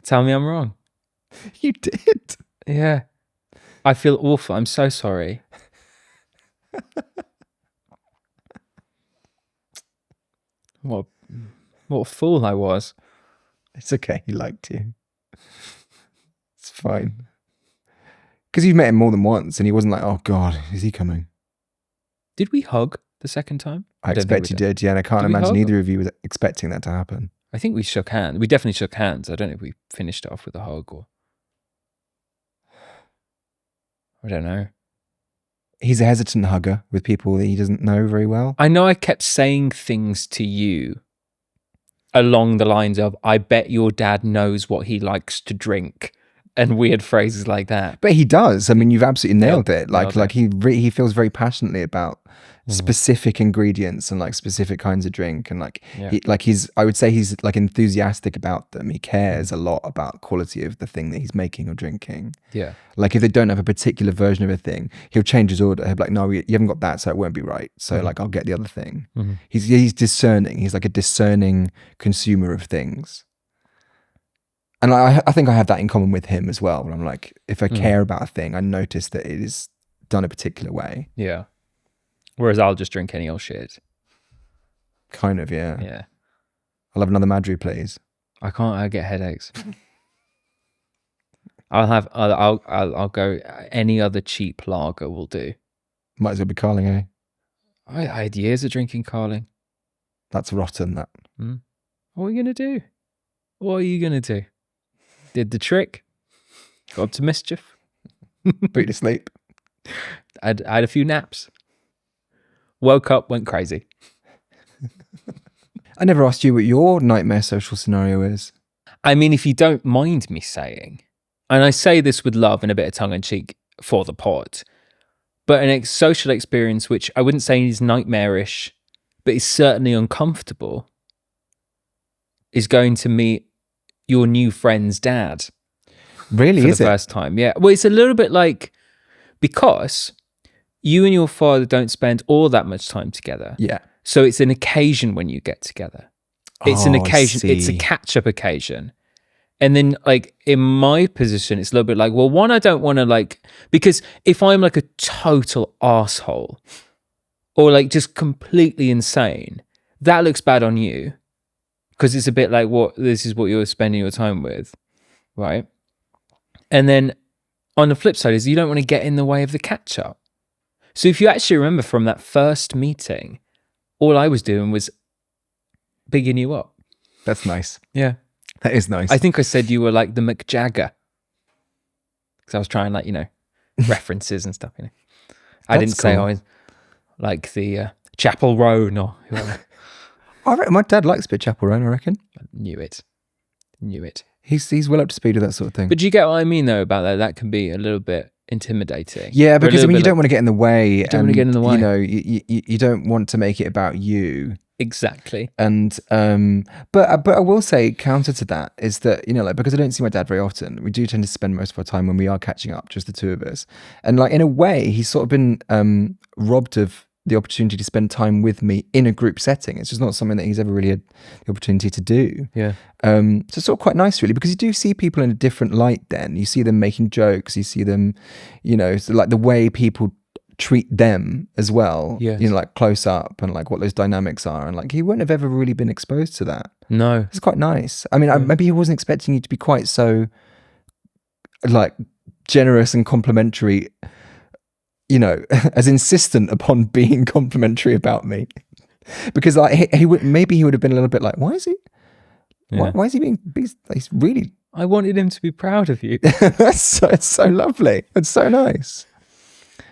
Tell me I'm wrong. You did. Yeah. I feel awful. I'm so sorry. What a fool I was. It's okay. He liked you. It's fine. Because you've met him more than once and he wasn't like, oh God, is he coming? Did we hug the second time? I expect you did, yeah. And I can't imagine either of you was expecting that to happen. I think we shook hands. We definitely shook hands. I don't know if we finished it off with a hug or... I don't know. He's a hesitant hugger with people that he doesn't know very well. I know I kept saying things to you along the lines of, I bet your dad knows what he likes to drink, and weird phrases like that. But he does. I mean, you've absolutely nailed it. Like he feels very passionately about specific ingredients and like specific kinds of drink, and I would say he's like enthusiastic about them. He cares a lot about quality of the thing that he's making or drinking. Yeah. Like if they don't have a particular version of a thing, he'll change his order. He'll be like, no, you haven't got that, so it won't be right. So like, I'll get the other thing. He's discerning. He's like a discerning consumer of things. And I think I have that in common with him as well. When I'm like, if I care about a thing, I notice that it is done a particular way. Yeah. Whereas I'll just drink any old shit. Kind of, yeah. Yeah. I'll have another Madry, please. I can't. I get headaches. I'll go. Any other cheap lager will do. Might as well be Carling, eh? I had years of drinking Carling. That's rotten. That. What are you gonna do? What are you gonna do? Did the trick. Got up to mischief. Put you to sleep. I had a few naps. Woke up, went crazy. I never asked you what your nightmare social scenario is. I mean, if you don't mind me saying, and I say this with love and a bit of tongue in cheek for the pod, but an social experience which I wouldn't say is nightmarish, but is certainly uncomfortable, is going to meet your new friend's dad. Really, for is the it? first time? Yeah. Well, it's a little bit like, because you and your father don't spend all that much time together. Yeah. So it's an occasion when you get together. It's an Oh, I occasion. It's a see. catch-up occasion. And then, like, in my position, it's a little bit like, well, one, I don't want to, like, because if I'm like a total asshole or like just completely insane, that looks bad on you because it's a bit like, this is what you're spending your time with, right? And then on the flip side is you don't want to get in the way of the catch-up. So if you actually remember from that first meeting, all I was doing was bigging you up. That's nice. Yeah. That is nice. I think I said you were like the McJagger. Because I was trying, like, references and stuff, I didn't say cool. I was like the Chapel Roan or whoever. I reckon my dad likes a bit of Chapel Roan, I reckon. Knew it. He's well up to speed with that sort of thing. But do you get what I mean, though, about that? That can be a little bit intimidating. Yeah, Or a because little you bit don't like- want to get in the way. You don't want to get in the way. You know, you don't want to make it about you. Exactly. And but I will say, counter to that is that, like, because I don't see my dad very often, we do tend to spend most of our time when we are catching up, just the two of us. And like, in a way, he's sort of been robbed of the opportunity to spend time with me in a group setting. It's just not something that he's ever really had the opportunity to do. Yeah. So it's sort of quite nice, really, because you do see people in a different light then. You see them making jokes, you see them, so like the way people treat them as well, Yes. like close up, and like what those dynamics are, and like he wouldn't have ever really been exposed to that. No. It's quite nice. I mean, maybe he wasn't expecting you to be quite so like generous and complimentary, as insistent upon being complimentary about me, because like he would have been a little bit like, why is he Yeah. why is he being he's really I wanted him to be proud of you. it's so lovely. It's so nice.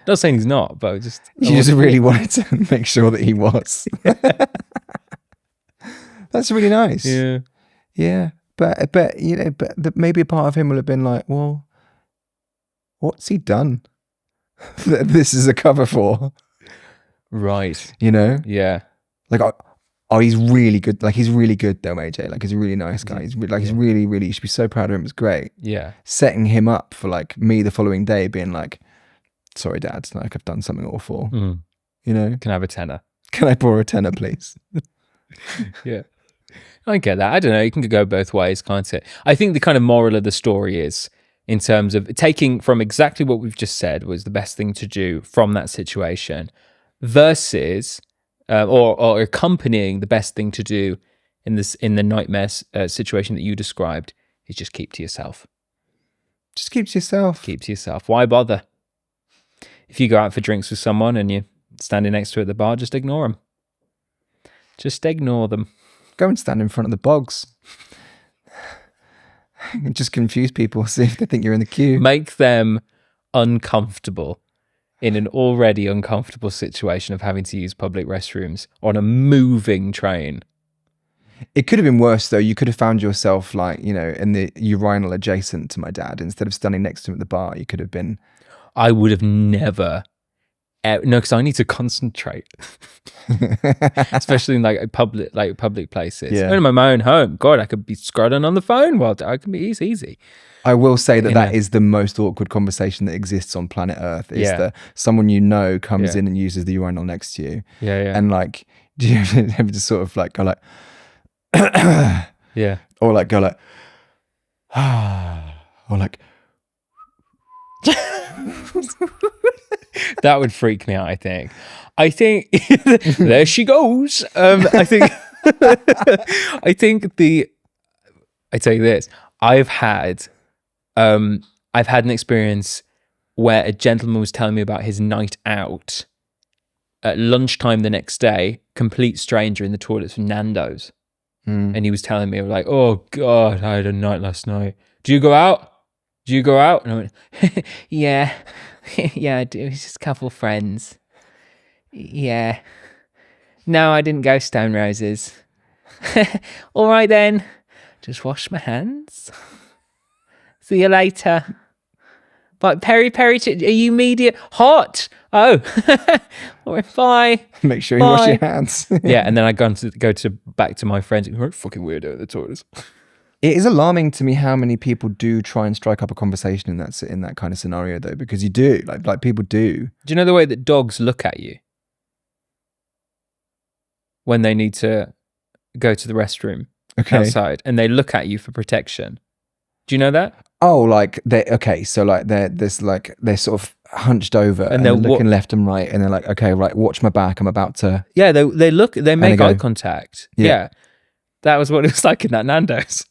Not saying he's not, but You just really wanted to make sure that he was. That's really nice. Yeah. Yeah. But maybe a part of him will have been like, well, what's he done that this is a cover for? Right. Like, oh, he's really good. Like, he's really good though, AJ. Like, he's a really nice guy. He's really, really, you should be so proud of him. It's great. Yeah. Setting him up for like me the following day being like, sorry, Dad, like I've done something awful. Mm. Can I have a tenner? Can I borrow a tenner, please? Yeah. I get that. I don't know. You can go both ways, can't it? I think the kind of moral of the story is, in terms of taking from exactly what we've just said was the best thing to do from that situation, versus or accompanying the best thing to do in the nightmare situation that you described is just keep to yourself. Just keep to yourself. Keep to yourself. Why bother? If you go out for drinks with someone and you're standing next to her at the bar, just ignore them. Just ignore them. Go and stand in front of the bogs. Just confuse people, see if they think you're in the queue. Make them uncomfortable in an already uncomfortable situation of having to use public restrooms on a moving train. It could have been worse, though. You could have found yourself, like, in the urinal adjacent to my dad. Instead of standing next to him at the bar, you could have been... I would have never... No, because I need to concentrate. Especially in like public places. Yeah. Even in my own home. God, I could be scrolling on the phone while I can be easy. I will say that is the most awkward conversation that exists on planet Earth, is that someone comes in and uses the urinal next to you. Yeah, yeah. And like, do you ever just sort of like go like... Yeah. Or like go like... or like... That would freak me out, I think. There she goes. I think I tell you this, I've had an experience where a gentleman was telling me about his night out at lunchtime the next day, complete stranger in the toilets from Nando's. And he was telling me, like, oh God, I had a night last night. Do you go out? And I went, yeah, I do. It's just a couple of friends. Yeah. No, I didn't go Stone Roses. All right then. Just wash my hands. See you later. But peri, are you medium? Hot. Oh. All right, bye. Make sure you wash your hands. Yeah, and then I go back to my friends. You're a fucking weirdo at the toilets. It is alarming to me how many people do try and strike up a conversation in that kind of scenario, though, because you do, like people do. Do you know the way that dogs look at you when they need to go to the restroom outside, and they look at you for protection? Do you know that? Oh, like so like they're sort of hunched over and they're looking left and right, and they're like, okay, right, watch my back, I'm about to. Yeah, they make eye contact. Yeah. That was what it was like in that Nando's.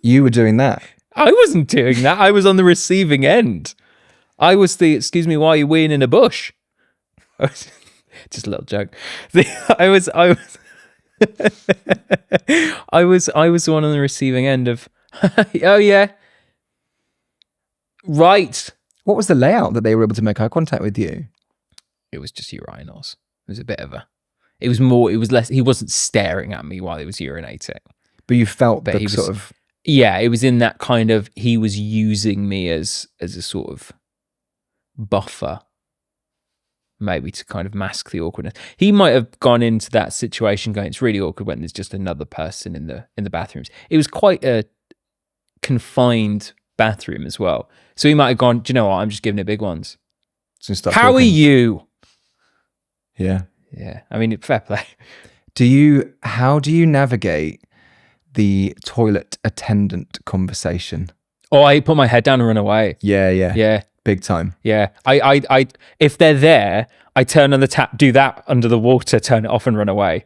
You were doing that. I wasn't doing that. I was on the receiving end. I was the, excuse me, why are you weeing in a bush? Just a little joke. I was the one on the receiving end of, oh yeah. Right. What was the layout that they were able to make eye contact with you? It was just urinals. It was a bit of a, it was less, he wasn't staring at me while he was urinating. But you felt But the sort of... Yeah, it was in that kind of, he was using me as a sort of buffer, maybe to kind of mask the awkwardness. He might have gone into that situation going, it's really awkward when there's just another person in the bathrooms. It was quite a confined bathroom as well. So he might have gone, do you know what, I'm just giving it big ones. How are you? Yeah. Yeah, I mean, fair play. How do you navigate the toilet attendant conversation? Oh, I put my head down and run away. Yeah. Big time. Yeah. I if they're there, I turn on the tap, do that under the water, turn it off and run away.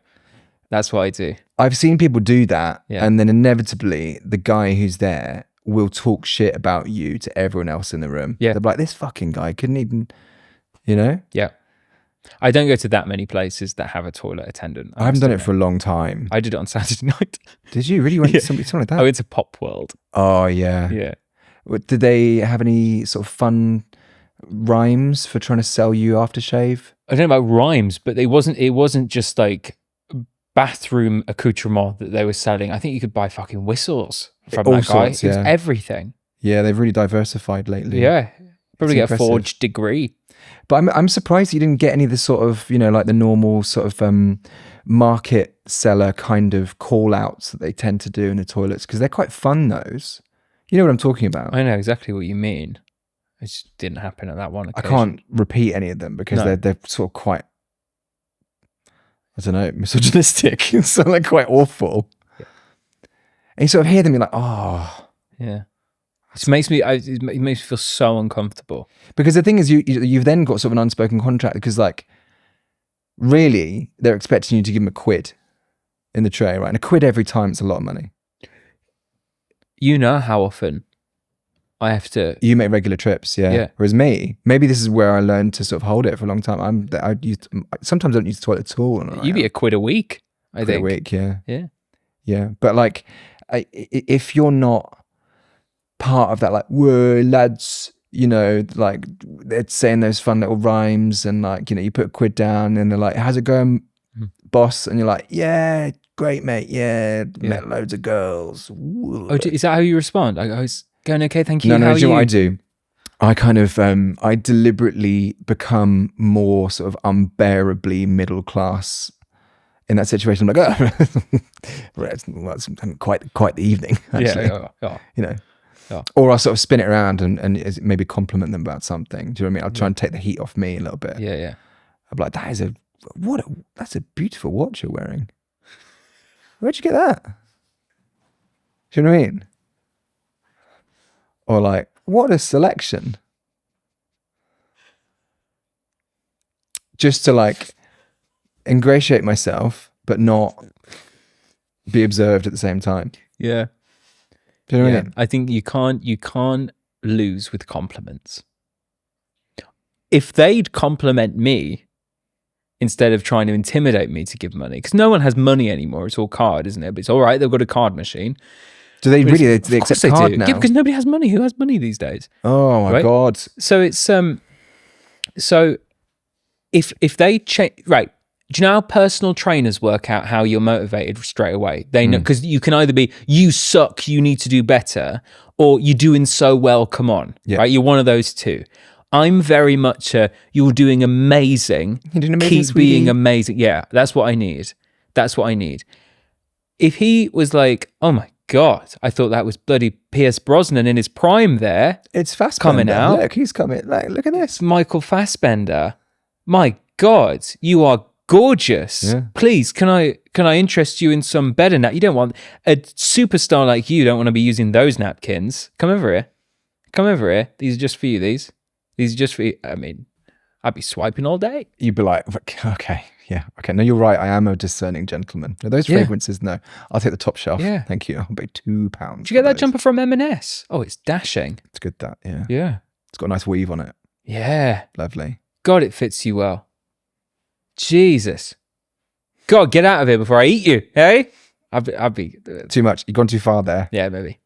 That's what I do. I've seen people do that, Yeah. and then inevitably the guy who's there will talk shit about you to everyone else in the room. Yeah. They're like, this fucking guy couldn't even, you know? Yeah. I don't go to that many places that have a toilet attendant. I haven't done it for a long time. I did it on Saturday night. Did you really went to something like that? I went to Pop World. Oh, yeah. Yeah. Did they have any sort of fun rhymes for trying to sell you aftershave? I don't know about rhymes, but it wasn't just like bathroom accoutrement that they were selling. I think you could buy fucking whistles from All that guy. sorts, It was yeah. everything. Yeah, they've really diversified lately. Yeah. Probably get impressive. a forged degree. But I'm surprised you didn't get any of the sort of, like the normal sort of market seller kind of call outs that they tend to do in the toilets, because they're quite fun, those. You know what I'm talking about? I know exactly what you mean. It just didn't happen at that one I occasion. can't repeat any of them because No. they're sort of quite, I don't know, misogynistic. So they're quite awful. Yeah. And you sort of hear them, you're like, oh. Yeah. It makes me feel so uncomfortable. Because the thing is, you've then got sort of an unspoken contract, because like, really, they're expecting you to give them a quid in the tray, right? And a quid every time, it's a lot of money. You know how often I have to... You make regular trips, yeah. Whereas me, maybe this is where I learned to sort of hold it for a long time. Sometimes I don't use the toilet at all. You'd be a quid a week, I think. A week, yeah. Yeah. Yeah. But like, if you're not part of that, like, whoa, lads, like they're saying those fun little rhymes, and like, you put a quid down and they're like, how's it going, boss? And you're like, yeah, great, mate. Yeah. Met loads of girls. Whoa. Oh, is that how you respond? I was going, okay, thank you. No, How do you know are what I do? I kind of, I deliberately become more sort of unbearably middle class in that situation. I'm like, oh, it's quite the evening, actually. Yeah. Or I'll sort of spin it around and maybe compliment them about something. Do you know what I mean? I'll try and take the heat off me a little bit. Yeah. I'm like, that's a beautiful watch you're wearing. Where'd you get that? Do you know what I mean? Or like, what a selection. Just to like ingratiate myself, but not be observed at the same time. Yeah. Do you know what I mean? I think you can't lose with compliments. If they'd compliment me instead of trying to intimidate me to give money, because no one has money anymore, it's all card, isn't it? But it's all right, they've got a card machine. Do they really? They accept card now? Yeah, because nobody has money. Who has money these days? Oh my God. So it's so if they change, right? Do you know how personal trainers work out how you're motivated straight away? They know, because you can either be, you suck, you need to do better, or you're doing so well, come on, right? You're one of those two. I'm very much you're doing amazing. You're doing amazing, keep sweetie. being amazing. Yeah, that's what I need. That's what I need. If he was like, oh my God, I thought that was bloody Pierce Brosnan in his prime there. It's Fassbender. Coming out. Look, he's coming. Look at this. It's Michael Fassbender. My God, you are gorgeous. Yeah. Please, can I interest you in some better You don't want a superstar like you. Don't want to be using those napkins. Come over here. These are just for you. These are just for you. I mean, I'd be swiping all day. You'd be like, okay, yeah, okay. No, you're right. I am a discerning gentleman. No, those fragrances, no. I'll take the top shelf. Yeah. Thank you. I'll pay £2. Did you get that jumper from M&S? Oh, it's dashing. It's good, that, yeah. Yeah. It's got a nice weave on it. Yeah. Lovely. God, it fits you well. Jesus. God, get out of here before I eat you, hey? I'd be... Too much. You've gone too far there. Yeah, maybe.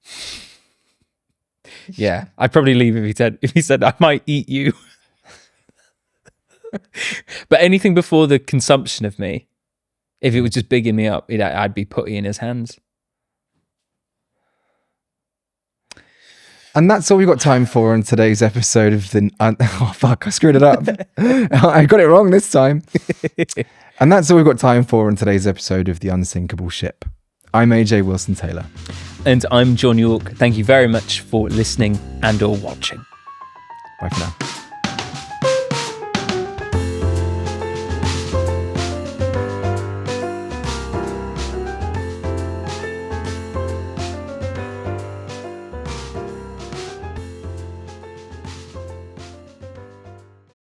Yeah, I'd probably leave if he said I might eat you. But anything before the consumption of me, if it was just bigging me up, I'd be putty in his hands. And that's all we've got time for on today's episode of the... oh, fuck, I screwed it up. I got it wrong this time. And that's all we've got time for on today's episode of The Unsinkable Ship. I'm AJ Wilson-Taylor. And I'm John York. Thank you very much for listening and or watching. Bye for now.